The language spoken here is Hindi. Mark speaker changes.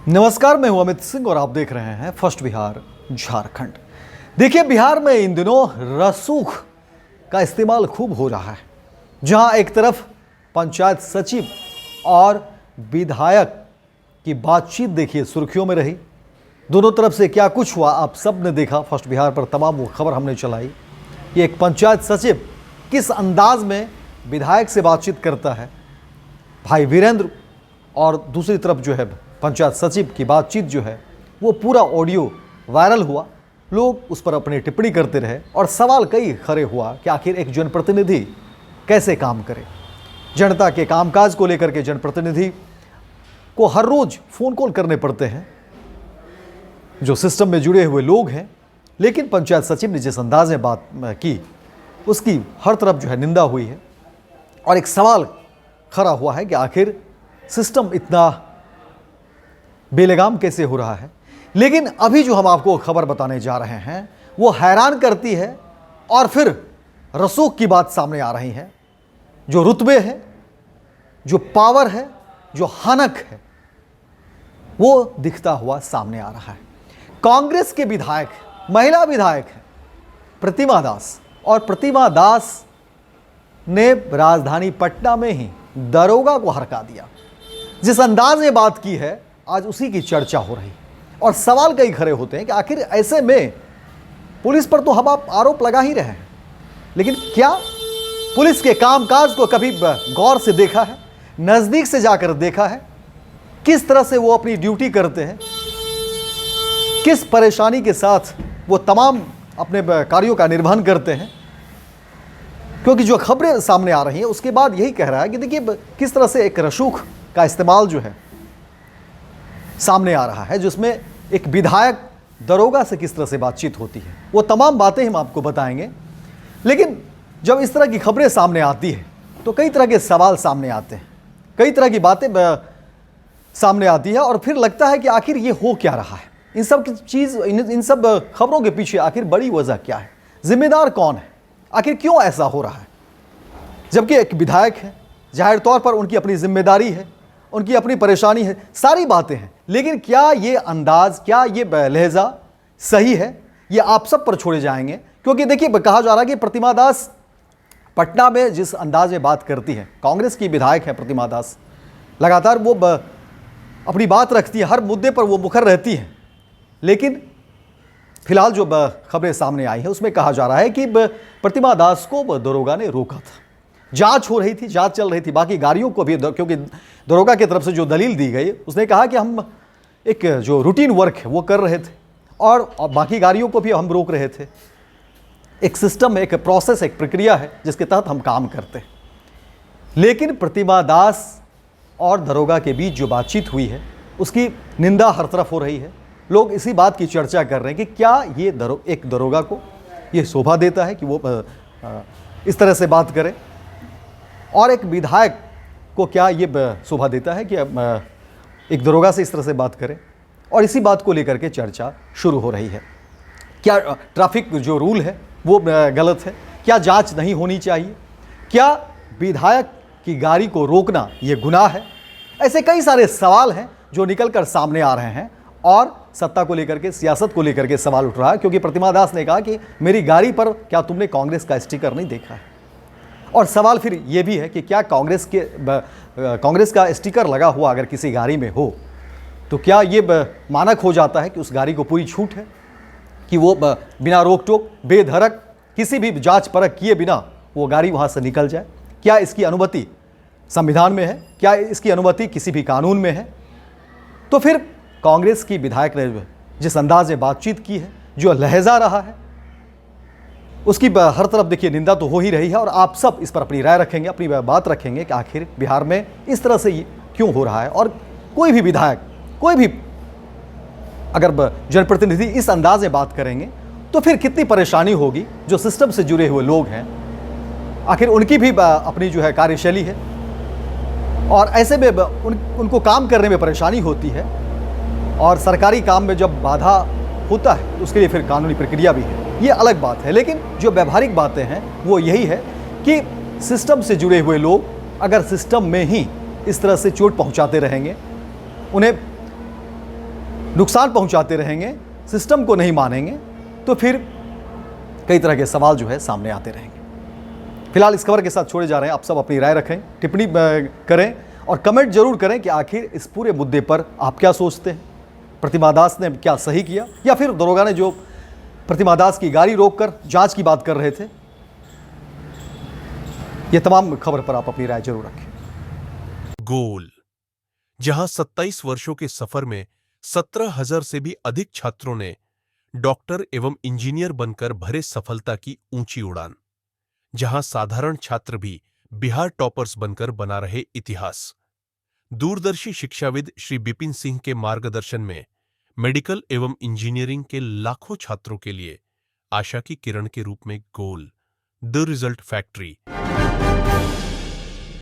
Speaker 1: नमस्कार, मैं हूं अमित सिंह और आप देख रहे हैं फर्स्ट बिहार झारखंड। देखिए, बिहार में इन दिनों रसूख का इस्तेमाल खूब हो रहा है। जहां एक तरफ पंचायत सचिव और विधायक की बातचीत देखिए सुर्खियों में रही। दोनों तरफ से क्या कुछ हुआ आप सब ने देखा। फर्स्ट बिहार पर तमाम वो खबर हमने चलाई कि एक पंचायत सचिव किस अंदाज में विधायक से बातचीत करता है, भाई वीरेंद्र, और दूसरी तरफ जो है पंचायत सचिव की बातचीत जो है वो पूरा ऑडियो वायरल हुआ। लोग उस पर अपनी टिप्पणी करते रहे और सवाल कई खड़े हुआ कि आखिर एक जनप्रतिनिधि कैसे काम करे। जनता के कामकाज को लेकर के जनप्रतिनिधि को हर रोज फ़ोन कॉल करने पड़ते हैं जो सिस्टम में जुड़े हुए लोग हैं, लेकिन पंचायत सचिव ने जिस अंदाज में बात की उसकी हर तरफ जो है निंदा हुई है और एक सवाल खड़ा हुआ है कि आखिर सिस्टम इतना बेलगाम कैसे हो रहा है। लेकिन अभी जो हम आपको खबर बताने जा रहे हैं वो हैरान करती है और फिर रसूख की बात सामने आ रही है। जो रुतबे है, जो पावर है, जो हनक है, वो दिखता हुआ सामने आ रहा है। कांग्रेस के विधायक, महिला विधायक है प्रतिमा दास, और प्रतिमा दास ने राजधानी पटना में ही दरोगा को हरका दिया। जिस अंदाज में बात की है आज उसी की चर्चा हो रही और सवाल कई खड़े होते हैं कि आखिर ऐसे में पुलिस पर तो हम आप आरोप लगा ही रहे हैं, लेकिन क्या पुलिस के कामकाज को कभी गौर से देखा है, नज़दीक से जाकर देखा है, किस तरह से वो अपनी ड्यूटी करते हैं, किस परेशानी के साथ वो तमाम अपने कार्यों का निर्वहन करते हैं। क्योंकि जो खबरें सामने आ रही हैं उसके बाद यही कह रहा है कि देखिए किस तरह से एक रसूख का इस्तेमाल जो है सामने आ रहा है, जिसमें एक विधायक दरोगा से किस तरह से बातचीत होती है। वो तमाम बातें हम आपको बताएंगे। लेकिन जब इस तरह की खबरें सामने आती है तो कई तरह के सवाल सामने आते हैं, कई तरह की बातें सामने आती है और फिर लगता है कि आखिर ये हो क्या रहा है। इन सब खबरों के पीछे आखिर बड़ी वजह क्या है, जिम्मेदार कौन है, आखिर क्यों ऐसा हो रहा है। जबकि एक विधायक है, जाहिर तौर पर उनकी अपनी जिम्मेदारी है, उनकी अपनी परेशानी है, सारी बातें हैं, लेकिन क्या ये अंदाज, क्या ये लहजा सही है, ये आप सब पर छोड़े जाएंगे। क्योंकि देखिए कहा जा रहा है कि प्रतिमा दास पटना में जिस अंदाज में बात करती है, कांग्रेस की विधायक है प्रतिमा दास, लगातार वो अपनी बात रखती है, हर मुद्दे पर वो मुखर रहती है। लेकिन फिलहाल जो खबरें सामने आई है उसमें कहा जा रहा है कि प्रतिमा दास को दरोगा ने रोका था। जांच हो रही थी, जांच चल रही थी, बाकी गाड़ियों को भी, क्योंकि दरोगा की तरफ से जो दलील दी गई उसने कहा कि हम एक जो रूटीन वर्क है वो कर रहे थे और बाकी गाड़ियों को भी हम रोक रहे थे। एक सिस्टम, एक प्रोसेस, एक प्रक्रिया है जिसके तहत हम काम करते हैं। लेकिन प्रतिमा दास और दरोगा के बीच जो बातचीत हुई है उसकी निंदा हर तरफ हो रही है। लोग इसी बात की चर्चा कर रहे हैं कि क्या ये एक दरोगा को ये शोभा देता है कि वो इस तरह से बात करे, और एक विधायक को क्या ये शोभा देता है कि एक दरोगा से इस तरह से बात करे। और इसी बात को लेकर के चर्चा शुरू हो रही है। क्या ट्रैफिक जो रूल है वो गलत है, क्या जांच नहीं होनी चाहिए, क्या विधायक की गाड़ी को रोकना ये गुनाह है। ऐसे कई सारे सवाल हैं जो निकल कर सामने आ रहे हैं और सत्ता को लेकर के, सियासत को लेकर के सवाल उठ रहा है। क्योंकि प्रतिमा दास ने कहा कि मेरी गाड़ी पर क्या तुमने कांग्रेस का स्टिकर नहीं देखा है। और सवाल फिर ये भी है कि क्या कांग्रेस का स्टिकर लगा हुआ अगर किसी गाड़ी में हो तो क्या ये मानक हो जाता है कि उस गाड़ी को पूरी छूट है कि वो बिना रोक टोक, बेधड़क, किसी भी जांच परख किए बिना वो गाड़ी वहाँ से निकल जाए। क्या इसकी अनुमति संविधान में है, क्या इसकी अनुमति किसी भी कानून में है। तो फिर कांग्रेस की विधायक ने जिस अंदाज में बातचीत की है, जो लहजा रहा है, उसकी हर तरफ देखिए निंदा तो हो ही रही है। और आप सब इस पर अपनी राय रखेंगे, अपनी बात रखेंगे कि आखिर बिहार में इस तरह से क्यों हो रहा है। और कोई भी विधायक, कोई भी अगर जनप्रतिनिधि इस अंदाज में बात करेंगे तो फिर कितनी परेशानी होगी। जो सिस्टम से जुड़े हुए लोग हैं, आखिर उनकी भी अपनी जो है कार्यशैली है और ऐसे में उनको काम करने में परेशानी होती है। और सरकारी काम में जब बाधा होता है तो उसके लिए फिर कानूनी प्रक्रिया भी है, ये अलग बात है। लेकिन जो व्यावहारिक बातें हैं वो यही है कि सिस्टम से जुड़े हुए लोग अगर सिस्टम में ही इस तरह से चोट पहुंचाते रहेंगे, उन्हें नुकसान पहुंचाते रहेंगे, सिस्टम को नहीं मानेंगे, तो फिर कई तरह के सवाल जो है सामने आते रहेंगे। फिलहाल इस खबर के साथ छोड़े जा रहे हैं। आप सब अपनी राय रखें, टिप्पणी करें और कमेंट जरूर करें कि आखिर इस पूरे मुद्दे पर आप क्या सोचते हैं। प्रतिमा दास ने क्या सही किया, या फिर दरोगा ने जो प्रतिमा दास की गाड़ी रोककर जांच की बात कर रहे थे। ये तमाम खबर पर आप अपनी राय जरूर रखें।
Speaker 2: गोल, जहां 27 वर्षों के सफर में 17,000 से भी अधिक छात्रों ने डॉक्टर एवं इंजीनियर बनकर भरे सफलता की ऊंची उड़ान, जहां साधारण छात्र भी बिहार टॉपर्स बनकर बना रहे इतिहास। दूरदर्शी शिक्षाविद श्री बिपिन सिंह के मार्गदर्शन में मेडिकल एवं इंजीनियरिंग के लाखों छात्रों के लिए आशा की किरण के रूप में गोल, द रिजल्ट फैक्ट्री